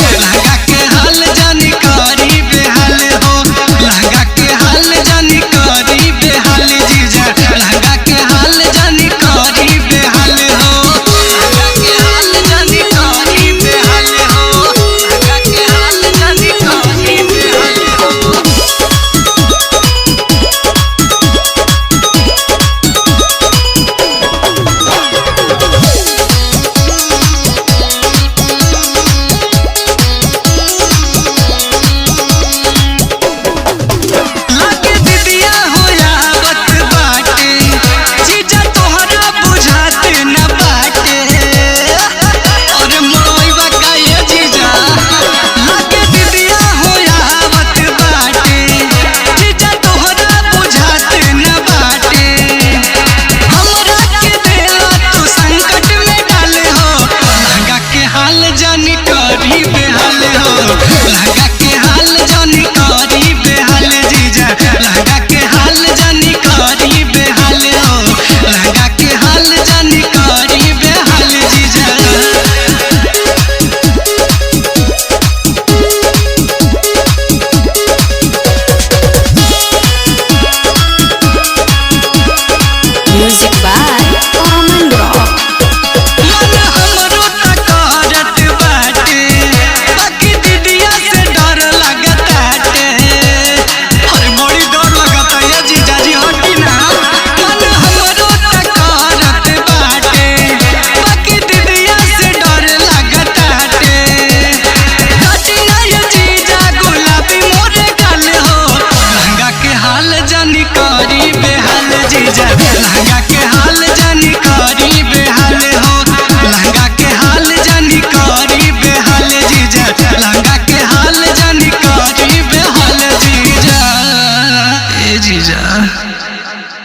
लहंगा के हाल जानी करी बेहाल हो, लहंगा के हाल जानी करी बेहाल जीजा, लहंगा के हाल जानी करी बेहाल हो, लहंगा के हाल जानी करी बेहाल हो, लहंगा के हाल जानी करी बेहाल हो। लहंगा के हाल जानी करी बेहाल जीजा, लहंगा के हाल जानी करी बेहाल हो, लहंगा के हाल जानी करी बेहाल जीजा। Music by Common Rock. लहंगा के हाल जानी